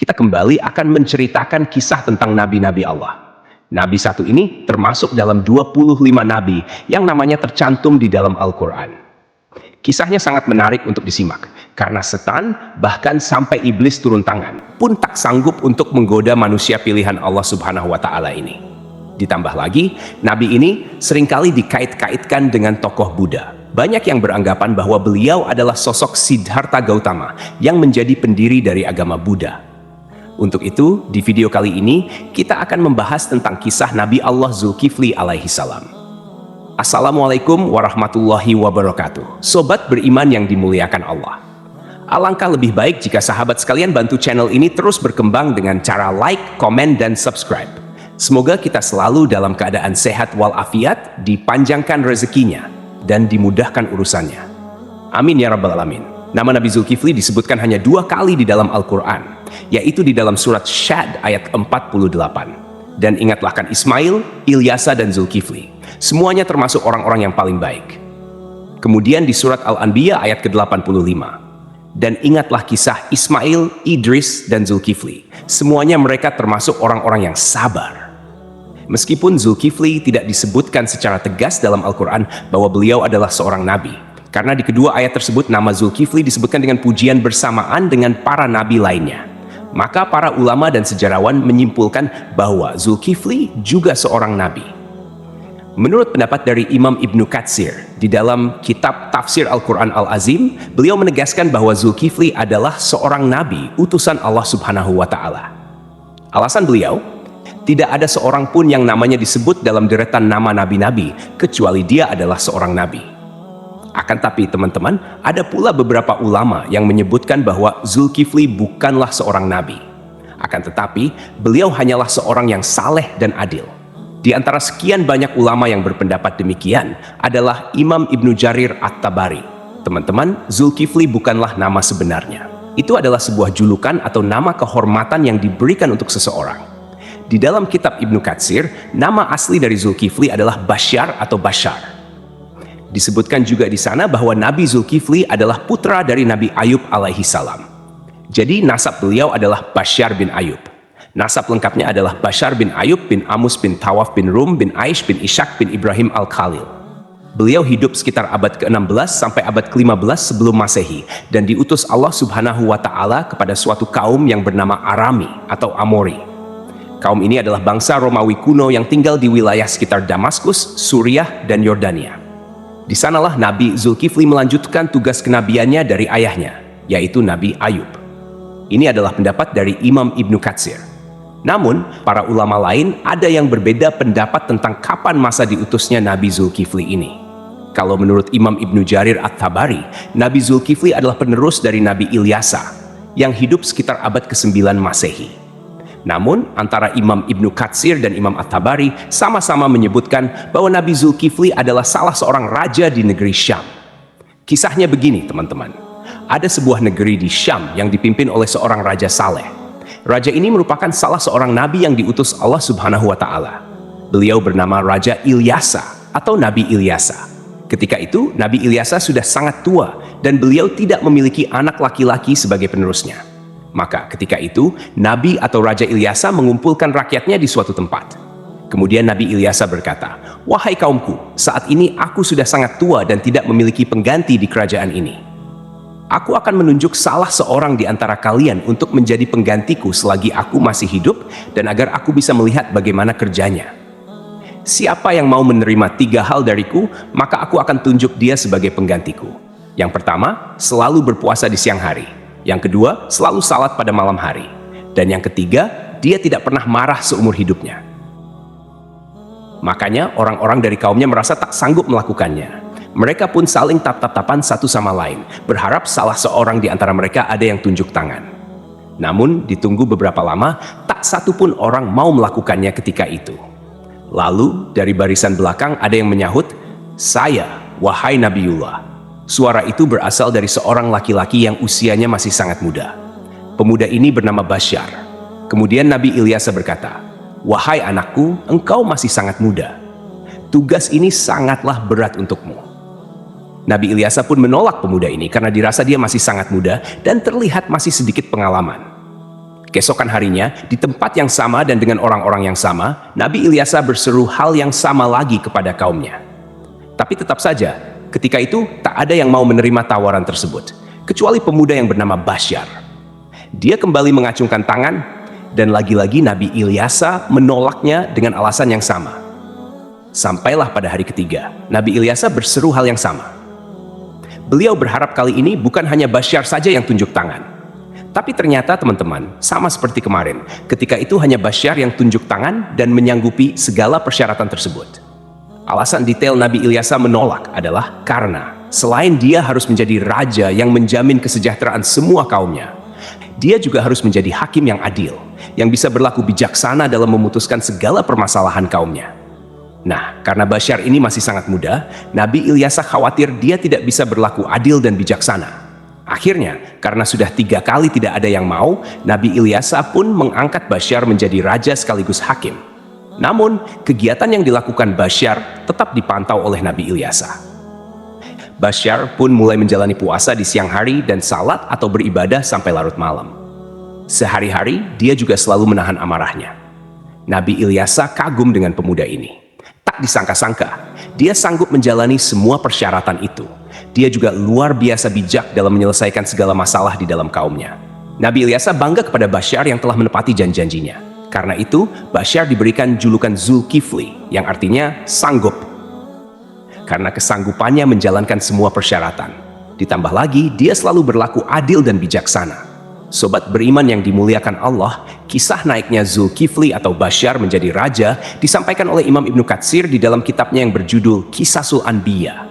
kita kembali akan menceritakan kisah tentang nabi-nabi Allah. Nabi satu ini termasuk dalam 25 nabi yang namanya tercantum di dalam Al-Quran. Kisahnya sangat menarik untuk disimak, karena setan bahkan sampai iblis turun tangan pun tak sanggup untuk menggoda manusia pilihan Allah Subhanahu wa Ta'ala ini. Ditambah lagi, nabi ini seringkali dikait-kaitkan dengan tokoh Buddha. Banyak yang beranggapan bahwa beliau adalah sosok Siddhartha Gautama yang menjadi pendiri dari agama Buddha. Untuk itu, di video kali ini, kita akan membahas tentang kisah Nabi Allah Zulkifli alaihi salam. Assalamualaikum warahmatullahi wabarakatuh. Sobat beriman yang dimuliakan Allah. Alangkah lebih baik jika sahabat sekalian bantu channel ini terus berkembang dengan cara like, komen, dan subscribe. Semoga kita selalu dalam keadaan sehat walafiat, dipanjangkan rezekinya, dan dimudahkan urusannya. Amin ya rabbal alamin. Nama Nabi Zulkifli disebutkan hanya 2 kali di dalam Al-Quran, yaitu di dalam surat Syad ayat 48. Dan ingatlah kan Ismail, Ilyasa, dan Zulkifli. Semuanya termasuk orang-orang yang paling baik. Kemudian di surat Al-Anbiya ayat ke-85. Dan ingatlah kisah Ismail, Idris, dan Zulkifli. Semuanya mereka termasuk orang-orang yang sabar. Meskipun Zulkifli tidak disebutkan secara tegas dalam Al-Quran bahwa beliau adalah seorang nabi, karena di kedua ayat tersebut nama Zulkifli disebutkan dengan pujian bersamaan dengan para nabi lainnya. Maka para ulama dan sejarawan menyimpulkan bahwa Zulkifli juga seorang nabi. Menurut pendapat dari Imam Ibnu Katsir, di dalam kitab Tafsir Al-Quran Al-Azim, beliau menegaskan bahwa Zulkifli adalah seorang nabi, utusan Allah Subhanahu wa Ta'ala. Alasan beliau, tidak ada seorang pun yang namanya disebut dalam deretan nama nabi-nabi, kecuali dia adalah seorang nabi. Akan tapi teman-teman, ada pula beberapa ulama yang menyebutkan bahwa Zulkifli bukanlah seorang nabi. Akan tetapi, beliau hanyalah seorang yang saleh dan adil. Di antara sekian banyak ulama yang berpendapat demikian adalah Imam Ibnu Jarir At-Tabari. Teman-teman, Zulkifli bukanlah nama sebenarnya. Itu adalah sebuah julukan atau nama kehormatan yang diberikan untuk seseorang. Di dalam kitab Ibnu Katsir, nama asli dari Zulkifli adalah Basyar atau Bashar. Disebutkan juga di sana bahwa Nabi Zulkifli adalah putra dari Nabi Ayub alaihi salam. Jadi nasab beliau adalah Basyar bin Ayub. Nasab lengkapnya adalah Basyar bin Ayub bin Amus bin Tawaf bin Rum bin Aish bin Ishak bin Ibrahim al-Khalil. Beliau hidup sekitar abad ke-16 sampai abad ke-15 sebelum Masehi dan diutus Allah Subhanahu wa Ta'ala kepada suatu kaum yang bernama Arami atau Amori. Kaum ini adalah bangsa Romawi kuno yang tinggal di wilayah sekitar Damaskus, Suriah, dan Yordania. Di sanalah Nabi Zulkifli melanjutkan tugas kenabiannya dari ayahnya, yaitu Nabi Ayub. Ini adalah pendapat dari Imam Ibnu Katsir. Namun, para ulama lain ada yang berbeda pendapat tentang kapan masa diutusnya Nabi Zulkifli ini. Kalau menurut Imam Ibnu Jarir At-Tabari, Nabi Zulkifli adalah penerus dari Nabi Ilyasa, yang hidup sekitar abad ke-9 Masehi. Namun, antara Imam Ibnu Katsir dan Imam At-Tabari sama-sama menyebutkan bahwa Nabi Zulkifli adalah salah seorang raja di negeri Syam. Kisahnya begini, teman-teman. Ada sebuah negeri di Syam yang dipimpin oleh seorang raja saleh. Raja ini merupakan salah seorang nabi yang diutus Allah Subhanahu wa Ta'ala. Beliau bernama Raja Ilyasa atau Nabi Ilyasa. Ketika itu, Nabi Ilyasa sudah sangat tua dan beliau tidak memiliki anak laki-laki sebagai penerusnya. Maka ketika itu, Nabi atau Raja Ilyasa mengumpulkan rakyatnya di suatu tempat. Kemudian Nabi Ilyasa berkata, "Wahai kaumku, saat ini aku sudah sangat tua dan tidak memiliki pengganti di kerajaan ini. Aku akan menunjuk salah seorang di antara kalian untuk menjadi penggantiku selagi aku masih hidup dan agar aku bisa melihat bagaimana kerjanya. Siapa yang mau menerima 3 hal dariku, maka aku akan tunjuk dia sebagai penggantiku. Yang pertama, selalu berpuasa di siang hari. Yang kedua, selalu salat pada malam hari. Dan yang ketiga, dia tidak pernah marah seumur hidupnya." Makanya orang-orang dari kaumnya merasa tak sanggup melakukannya. Mereka pun saling tap-tap-tapan satu sama lain, berharap salah seorang di antara mereka ada yang tunjuk tangan. Namun, ditunggu beberapa lama, tak satu pun orang mau melakukannya ketika itu. Lalu, dari barisan belakang ada yang menyahut, "Saya, wahai Nabiullah." Suara itu berasal dari seorang laki-laki yang usianya masih sangat muda. Pemuda ini bernama Basyar. Kemudian Nabi Ilyasa berkata, "Wahai anakku, engkau masih sangat muda. Tugas ini sangatlah berat untukmu." Nabi Ilyasa pun menolak pemuda ini karena dirasa dia masih sangat muda dan terlihat masih sedikit pengalaman. Keesokan harinya, di tempat yang sama dan dengan orang-orang yang sama, Nabi Ilyasa berseru hal yang sama lagi kepada kaumnya. Tapi tetap saja, ketika itu tak ada yang mau menerima tawaran tersebut, kecuali pemuda yang bernama Basyar. Dia kembali mengacungkan tangan, dan lagi-lagi Nabi Ilyasa menolaknya dengan alasan yang sama. Sampailah pada hari ketiga, Nabi Ilyasa berseru hal yang sama. Beliau berharap kali ini bukan hanya Basyar saja yang tunjuk tangan. Tapi ternyata teman-teman, sama seperti kemarin, ketika itu hanya Basyar yang tunjuk tangan dan menyanggupi segala persyaratan tersebut. Alasan detail Nabi Ilyasa menolak adalah karena selain dia harus menjadi raja yang menjamin kesejahteraan semua kaumnya, dia juga harus menjadi hakim yang adil, yang bisa berlaku bijaksana dalam memutuskan segala permasalahan kaumnya. Nah, karena Basyar ini masih sangat muda, Nabi Ilyasa khawatir dia tidak bisa berlaku adil dan bijaksana. Akhirnya, karena sudah 3 kali tidak ada yang mau, Nabi Ilyasa pun mengangkat Basyar menjadi raja sekaligus hakim. Namun, kegiatan yang dilakukan Basyar tetap dipantau oleh Nabi Ilyasa. Basyar pun mulai menjalani puasa di siang hari dan salat atau beribadah sampai larut malam. Sehari-hari, dia juga selalu menahan amarahnya. Nabi Ilyasa kagum dengan pemuda ini. Tak disangka-sangka, dia sanggup menjalani semua persyaratan itu. Dia juga luar biasa bijak dalam menyelesaikan segala masalah di dalam kaumnya. Nabi Ilyasa bangga kepada Basyar yang telah menepati janji-janjinya. Karena itu, Basyar diberikan julukan Zulkifli, yang artinya sanggup. Karena kesanggupannya menjalankan semua persyaratan. Ditambah lagi, dia selalu berlaku adil dan bijaksana. Sobat beriman yang dimuliakan Allah, kisah naiknya Zulkifli atau Basyar menjadi raja disampaikan oleh Imam Ibnu Katsir di dalam kitabnya yang berjudul Qisasul Anbiya.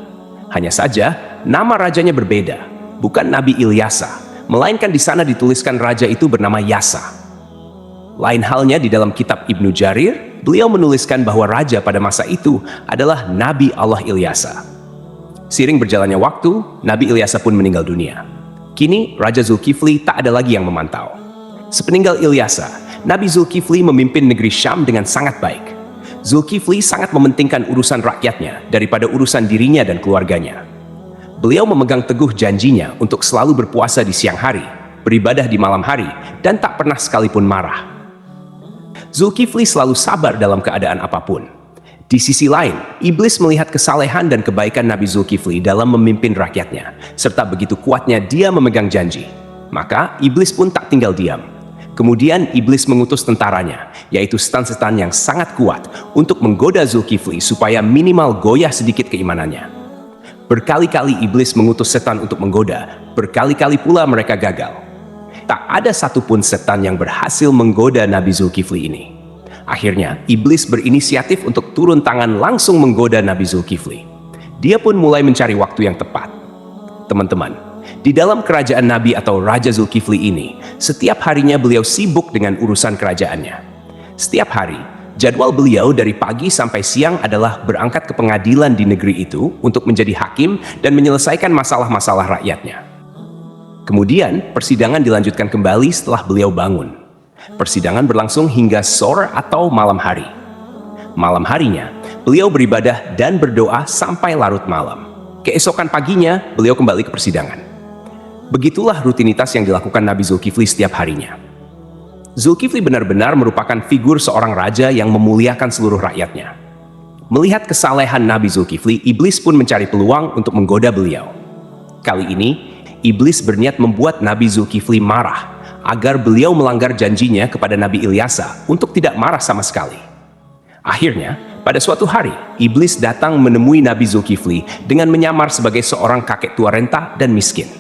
Hanya saja, nama rajanya berbeda, bukan Nabi Ilyasa, melainkan di sana dituliskan raja itu bernama Yasa. Lain halnya di dalam kitab Ibnu Jarir, beliau menuliskan bahwa raja pada masa itu adalah Nabi Allah Ilyasa. Seiring berjalannya waktu, Nabi Ilyasa pun meninggal dunia. Kini, Raja Zulkifli tak ada lagi yang memantau. Sepeninggal Ilyasa, Nabi Zulkifli memimpin negeri Syam dengan sangat baik. Zulkifli sangat mementingkan urusan rakyatnya daripada urusan dirinya dan keluarganya. Beliau memegang teguh janjinya untuk selalu berpuasa di siang hari, beribadah di malam hari, dan tak pernah sekalipun marah. Zulkifli selalu sabar dalam keadaan apapun. Di sisi lain, iblis melihat kesalehan dan kebaikan Nabi Zulkifli dalam memimpin rakyatnya, serta begitu kuatnya dia memegang janji. Maka, iblis pun tak tinggal diam. Kemudian, iblis mengutus tentaranya, yaitu setan-setan yang sangat kuat, untuk menggoda Zulkifli supaya minimal goyah sedikit keimanannya. Berkali-kali iblis mengutus setan untuk menggoda, berkali-kali pula mereka gagal. Tak ada satupun setan yang berhasil menggoda Nabi Zulkifli ini. Akhirnya, iblis berinisiatif untuk turun tangan langsung menggoda Nabi Zulkifli. Dia pun mulai mencari waktu yang tepat. Teman-teman, di dalam kerajaan Nabi atau Raja Zulkifli ini, setiap harinya beliau sibuk dengan urusan kerajaannya. Setiap hari, jadwal beliau dari pagi sampai siang adalah berangkat ke pengadilan di negeri itu untuk menjadi hakim dan menyelesaikan masalah-masalah rakyatnya. Kemudian, persidangan dilanjutkan kembali setelah beliau bangun. Persidangan berlangsung hingga sore atau malam hari. Malam harinya, beliau beribadah dan berdoa sampai larut malam. Keesokan paginya, beliau kembali ke persidangan. Begitulah rutinitas yang dilakukan Nabi Zulkifli setiap harinya. Zulkifli benar-benar merupakan figur seorang raja yang memuliakan seluruh rakyatnya. Melihat kesalehan Nabi Zulkifli, iblis pun mencari peluang untuk menggoda beliau. Kali ini, iblis berniat membuat Nabi Zulkifli marah, agar beliau melanggar janjinya kepada Nabi Ilyasa untuk tidak marah sama sekali. Akhirnya, pada suatu hari, iblis datang menemui Nabi Zulkifli dengan menyamar sebagai seorang kakek tua renta dan miskin.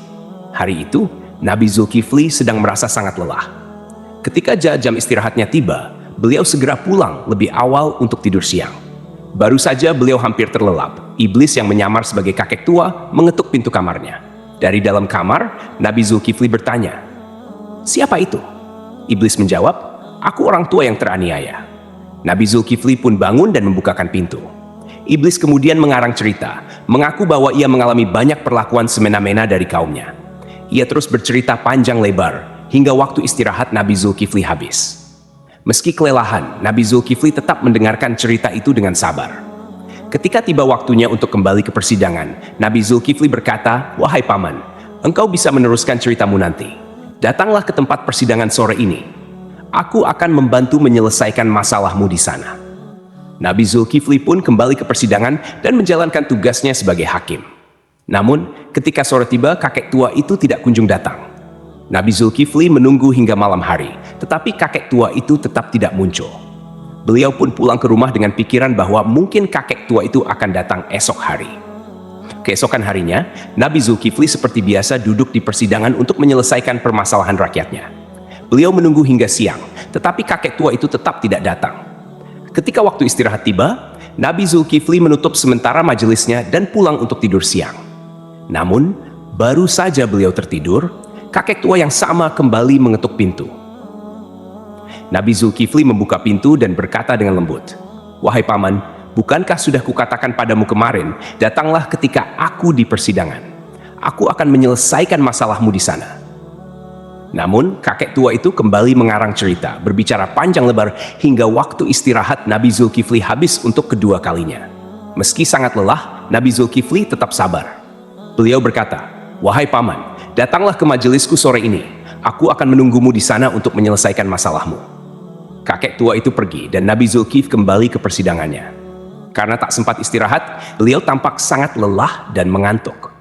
Hari itu, Nabi Zulkifli sedang merasa sangat lelah. Ketika jam istirahatnya tiba, beliau segera pulang lebih awal untuk tidur siang. Baru saja beliau hampir terlelap, iblis yang menyamar sebagai kakek tua mengetuk pintu kamarnya. Dari dalam kamar, Nabi Zulkifli bertanya, "Siapa itu?" Iblis menjawab, "Aku orang tua yang teraniaya." Nabi Zulkifli pun bangun dan membukakan pintu. Iblis kemudian mengarang cerita, mengaku bahwa ia mengalami banyak perlakuan semena-mena dari kaumnya. Ia terus bercerita panjang lebar, hingga waktu istirahat Nabi Zulkifli habis. Meski kelelahan, Nabi Zulkifli tetap mendengarkan cerita itu dengan sabar. Ketika tiba waktunya untuk kembali ke persidangan, Nabi Zulkifli berkata, "Wahai paman, engkau bisa meneruskan ceritamu nanti. Datanglah ke tempat persidangan sore ini. aku akan membantu menyelesaikan masalahmu di sana." Nabi Zulkifli pun kembali ke persidangan dan menjalankan tugasnya sebagai hakim. Namun, ketika sore tiba, kakek tua itu tidak kunjung datang. Nabi Zulkifli menunggu hingga malam hari, tetapi kakek tua itu tetap tidak muncul. Beliau pun pulang ke rumah dengan pikiran bahwa mungkin kakek tua itu akan datang esok hari. Keesokan harinya, Nabi Zulkifli seperti biasa duduk di persidangan untuk menyelesaikan permasalahan rakyatnya. Beliau menunggu hingga siang, tetapi kakek tua itu tetap tidak datang. Ketika waktu istirahat tiba, Nabi Zulkifli menutup sementara majelisnya dan pulang untuk tidur siang. Namun, baru saja beliau tertidur, kakek tua yang sama kembali mengetuk pintu. Nabi Zulkifli membuka pintu dan berkata dengan lembut, "Wahai paman, bukankah sudah kukatakan padamu kemarin, datanglah ketika aku di persidangan. Aku akan menyelesaikan masalahmu di sana." Namun, kakek tua itu kembali mengarang cerita, berbicara panjang lebar hingga waktu istirahat Nabi Zulkifli habis untuk kedua kalinya. Meski sangat lelah, Nabi Zulkifli tetap sabar. Beliau berkata, "Wahai paman, datanglah ke majelisku sore ini. Aku akan menunggumu di sana untuk menyelesaikan masalahmu." Kakek tua itu pergi dan Nabi Zulkifli kembali ke persidangannya. Karena tak sempat istirahat, beliau tampak sangat lelah dan mengantuk.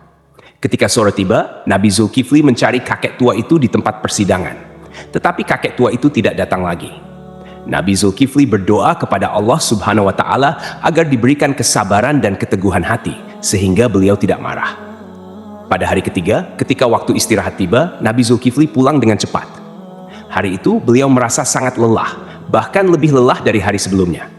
Ketika sore tiba, Nabi Zulkifli mencari kakek tua itu di tempat persidangan. Tetapi kakek tua itu tidak datang lagi. Nabi Zulkifli berdoa kepada Allah Subhanahu wa Ta'ala agar diberikan kesabaran dan keteguhan hati, sehingga beliau tidak marah. Pada hari ketiga, ketika waktu istirahat tiba, Nabi Zulkifli pulang dengan cepat. Hari itu, beliau merasa sangat lelah, bahkan lebih lelah dari hari sebelumnya.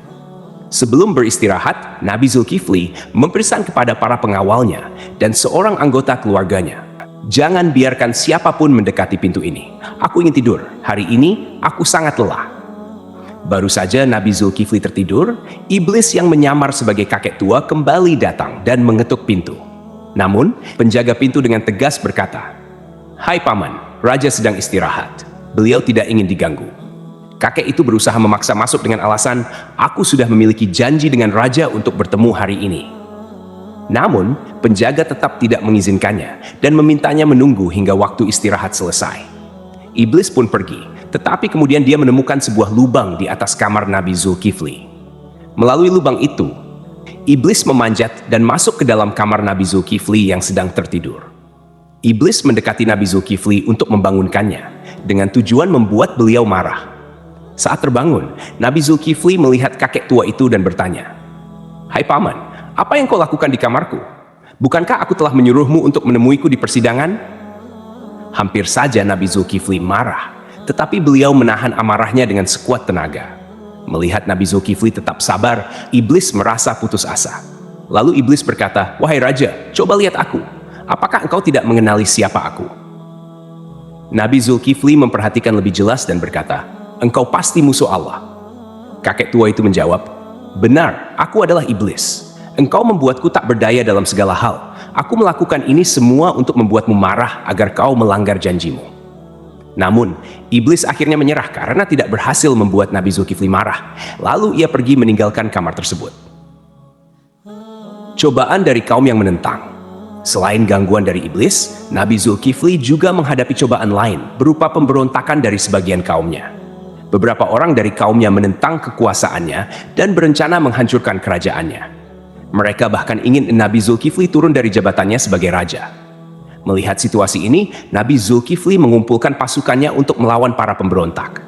Sebelum beristirahat, Nabi Zulkifli mempesan kepada para pengawalnya dan seorang anggota keluarganya, "Jangan biarkan siapapun mendekati pintu ini. Aku ingin tidur. Hari ini aku sangat lelah." Baru saja Nabi Zulkifli tertidur, iblis yang menyamar sebagai kakek tua kembali datang dan mengetuk pintu. Namun, penjaga pintu dengan tegas berkata, "Hai paman, raja sedang istirahat. Beliau tidak ingin diganggu." Kakek itu berusaha memaksa masuk dengan alasan, "Aku sudah memiliki janji dengan raja untuk bertemu hari ini." Namun, penjaga tetap tidak mengizinkannya dan memintanya menunggu hingga waktu istirahat selesai. Iblis pun pergi, tetapi kemudian dia menemukan sebuah lubang di atas kamar Nabi Zulkifli. Melalui lubang itu, iblis memanjat dan masuk ke dalam kamar Nabi Zulkifli yang sedang tertidur. Iblis mendekati Nabi Zulkifli untuk membangunkannya, dengan tujuan membuat beliau marah. Saat terbangun, Nabi Zulkifli melihat kakek tua itu dan bertanya, "Hai paman, apa yang kau lakukan di kamarku? Bukankah aku telah menyuruhmu untuk menemuiku di persidangan?" Hampir saja Nabi Zulkifli marah, tetapi beliau menahan amarahnya dengan sekuat tenaga. Melihat Nabi Zulkifli tetap sabar, iblis merasa putus asa. Lalu iblis berkata, "Wahai raja, coba lihat aku. Apakah engkau tidak mengenali siapa aku?" Nabi Zulkifli memperhatikan lebih jelas dan berkata, "Engkau pasti musuh Allah." Kakek tua itu menjawab, "Benar, aku adalah iblis. Engkau membuatku tak berdaya dalam segala hal. Aku melakukan ini semua untuk membuatmu marah agar kau melanggar janjimu." Namun, iblis akhirnya menyerah karena tidak berhasil membuat Nabi Zulkifli marah. Lalu ia pergi meninggalkan kamar tersebut. Cobaan dari kaum yang menentang. Selain gangguan dari iblis, Nabi Zulkifli juga menghadapi cobaan lain berupa pemberontakan dari sebagian kaumnya. Beberapa orang dari kaumnya menentang kekuasaannya dan berencana menghancurkan kerajaannya. Mereka bahkan ingin Nabi Zulkifli turun dari jabatannya sebagai raja. Melihat situasi ini, Nabi Zulkifli mengumpulkan pasukannya untuk melawan para pemberontak.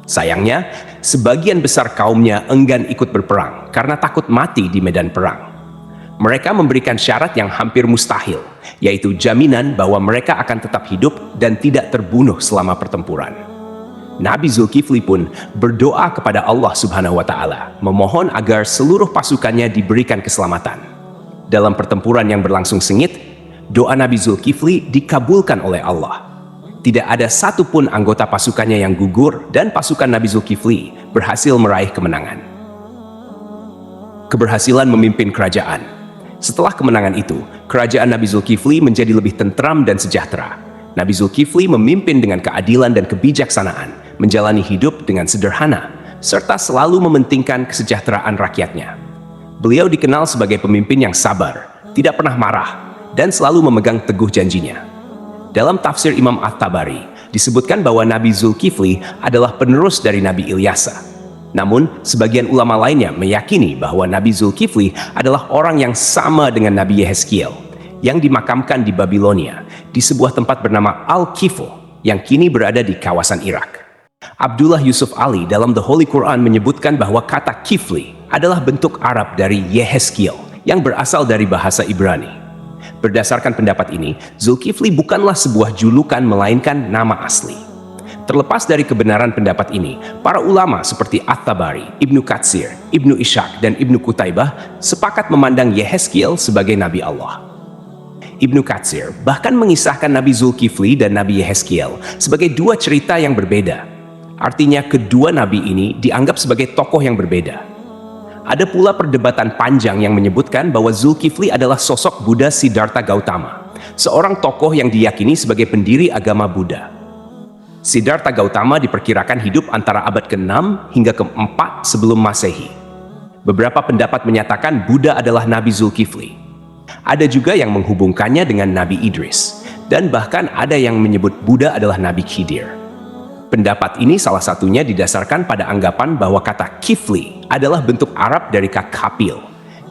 Sayangnya, sebagian besar kaumnya enggan ikut berperang karena takut mati di medan perang. Mereka memberikan syarat yang hampir mustahil, yaitu jaminan bahwa mereka akan tetap hidup dan tidak terbunuh selama pertempuran. Nabi Zulkifli pun berdoa kepada Allah Subhanahu wa Ta'ala, memohon agar seluruh pasukannya diberikan keselamatan. Dalam pertempuran yang berlangsung sengit, doa Nabi Zulkifli dikabulkan oleh Allah. Tidak ada satupun anggota pasukannya yang gugur dan pasukan Nabi Zulkifli berhasil meraih kemenangan. Keberhasilan memimpin kerajaan. Setelah kemenangan itu, kerajaan Nabi Zulkifli menjadi lebih tentram dan sejahtera. Nabi Zulkifli memimpin dengan keadilan dan kebijaksanaan, menjalani hidup dengan sederhana, serta selalu mementingkan kesejahteraan rakyatnya. Beliau dikenal sebagai pemimpin yang sabar, tidak pernah marah, dan selalu memegang teguh janjinya. Dalam tafsir Imam At-Tabari, disebutkan bahwa Nabi Zulkifli adalah penerus dari Nabi Ilyasa. Namun, sebagian ulama lainnya meyakini bahwa Nabi Zulkifli adalah orang yang sama dengan Nabi Yehezkiel, yang dimakamkan di Babilonia, di sebuah tempat bernama Al-Kifl, yang kini berada di kawasan Irak. Abdullah Yusuf Ali dalam The Holy Quran menyebutkan bahwa kata Kifli adalah bentuk Arab dari Yehezkiel, yang berasal dari bahasa Ibrani. Berdasarkan pendapat ini, Zulkifli bukanlah sebuah julukan melainkan nama asli. Terlepas dari kebenaran pendapat ini, para ulama seperti At-Tabari, Ibnu Katsir, Ibnu Ishaq, dan Ibnu Qutaibah sepakat memandang Yehezkiel sebagai Nabi Allah. Ibnu Katsir bahkan mengisahkan Nabi Zulkifli dan Nabi Yehezkiel sebagai dua cerita yang berbeda. Artinya kedua nabi ini dianggap sebagai tokoh yang berbeda. Ada pula perdebatan panjang yang menyebutkan bahwa Zulkifli adalah sosok Buddha Siddhartha Gautama, seorang tokoh yang diyakini sebagai pendiri agama Buddha. Siddhartha Gautama diperkirakan hidup antara abad ke-6 hingga ke-4 sebelum Masehi. Beberapa pendapat menyatakan Buddha adalah Nabi Zulkifli. Ada juga yang menghubungkannya dengan Nabi Idris, dan bahkan ada yang menyebut Buddha adalah Nabi Khidir. Pendapat ini salah satunya didasarkan pada anggapan bahwa kata Kifli adalah bentuk Arab dari kata Kapil,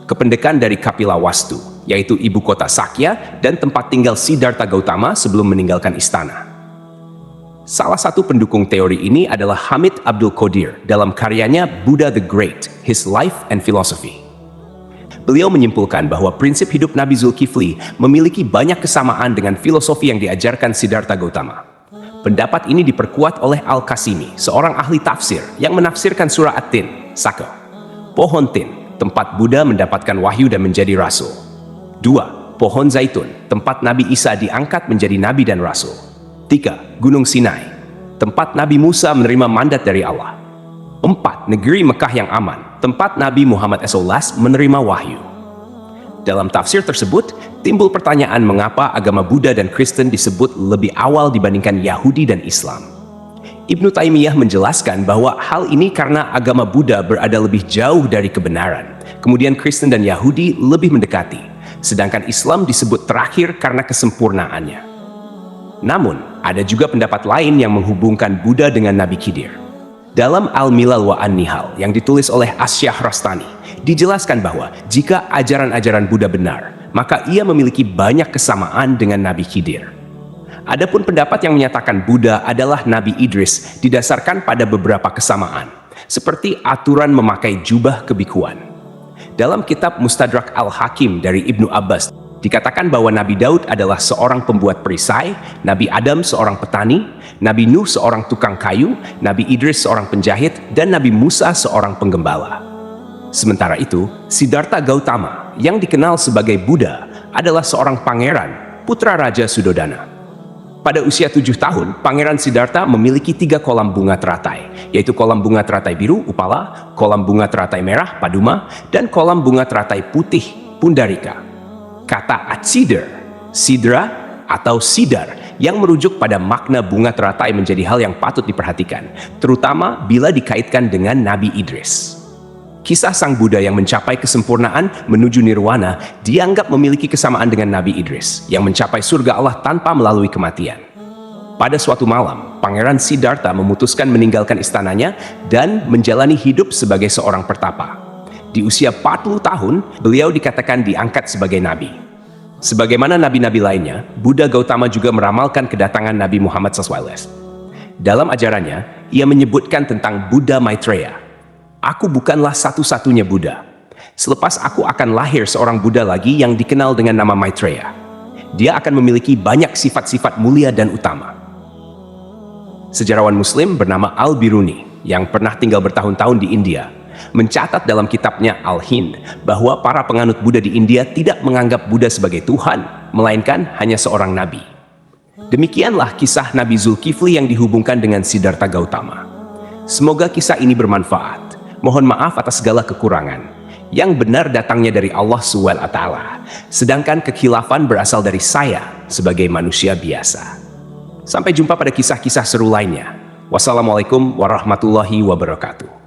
kependekan dari Kapila Wastu, yaitu ibu kota Sakya dan tempat tinggal Siddhartha Gautama sebelum meninggalkan istana. Salah satu pendukung teori ini adalah Hamid Abdul Qadir dalam karyanya Buddha the Great, His Life and Philosophy. Beliau menyimpulkan bahwa prinsip hidup Nabi Zulkifli memiliki banyak kesamaan dengan filosofi yang diajarkan Siddhartha Gautama. Pendapat ini diperkuat oleh Al-Qasimi, seorang ahli tafsir yang menafsirkan surah At-Tin, Saka. Pohon Tin, tempat Buddha mendapatkan wahyu dan menjadi rasul. 2. Pohon Zaitun, tempat Nabi Isa diangkat menjadi nabi dan rasul. 3. Gunung Sinai, tempat Nabi Musa menerima mandat dari Allah. 4. Negeri Mekah yang aman, tempat Nabi Muhammad SAW menerima wahyu. Dalam tafsir tersebut, timbul pertanyaan mengapa agama Buddha dan Kristen disebut lebih awal dibandingkan Yahudi dan Islam. Ibnu Taimiyah menjelaskan bahwa hal ini karena agama Buddha berada lebih jauh dari kebenaran, kemudian Kristen dan Yahudi lebih mendekati, sedangkan Islam disebut terakhir karena kesempurnaannya. Namun, ada juga pendapat lain yang menghubungkan Buddha dengan Nabi Khidir. Dalam Al-Milal wa An-Nihal yang ditulis oleh Asy-Syahrastani, dijelaskan bahwa jika ajaran-ajaran Buddha benar, maka ia memiliki banyak kesamaan dengan Nabi Khidir. Adapun pendapat yang menyatakan Buddha adalah Nabi Idris didasarkan pada beberapa kesamaan, seperti aturan memakai jubah kebikuan. Dalam kitab Mustadrak Al-Hakim dari Ibnu Abbas, dikatakan bahwa Nabi Daud adalah seorang pembuat perisai, Nabi Adam seorang petani, Nabi Nuh seorang tukang kayu, Nabi Idris seorang penjahit, dan Nabi Musa seorang penggembala. Sementara itu, Siddhartha Gautama yang dikenal sebagai Buddha adalah seorang pangeran, putra Raja Sudodana. Pada usia 7 tahun, Pangeran Siddhartha memiliki 3 kolam bunga teratai, yaitu kolam bunga teratai biru, Upala, kolam bunga teratai merah, Paduma, dan kolam bunga teratai putih, Pundarika. Kata Atsidar, Sidra, atau Sidar yang merujuk pada makna bunga teratai menjadi hal yang patut diperhatikan, terutama bila dikaitkan dengan Nabi Idris. Kisah sang Buddha yang mencapai kesempurnaan menuju nirwana dianggap memiliki kesamaan dengan Nabi Idris yang mencapai surga Allah tanpa melalui kematian. Pada suatu malam, Pangeran Siddhartha memutuskan meninggalkan istananya dan menjalani hidup sebagai seorang pertapa. Di usia 40 tahun, beliau dikatakan diangkat sebagai nabi. Sebagaimana nabi-nabi lainnya, Buddha Gautama juga meramalkan kedatangan Nabi Muhammad SAW. Dalam ajarannya, ia menyebutkan tentang Buddha Maitreya. Aku bukanlah satu-satunya Buddha. Selepas aku akan lahir seorang Buddha lagi yang dikenal dengan nama Maitreya. Dia akan memiliki banyak sifat-sifat mulia dan utama. Sejarawan Muslim bernama Al-Biruni yang pernah tinggal bertahun-tahun di India mencatat dalam kitabnya Al-Hind bahwa para penganut Buddha di India tidak menganggap Buddha sebagai Tuhan, melainkan hanya seorang nabi. Demikianlah kisah Nabi Zulkifli yang dihubungkan dengan Siddhartha Gautama. Semoga kisah ini bermanfaat. Mohon maaf atas segala kekurangan. Yang benar datangnya dari Allah SWT, sedangkan kekhilafan berasal dari saya sebagai manusia biasa. Sampai jumpa pada kisah-kisah seru lainnya. Wassalamualaikum warahmatullahi wabarakatuh.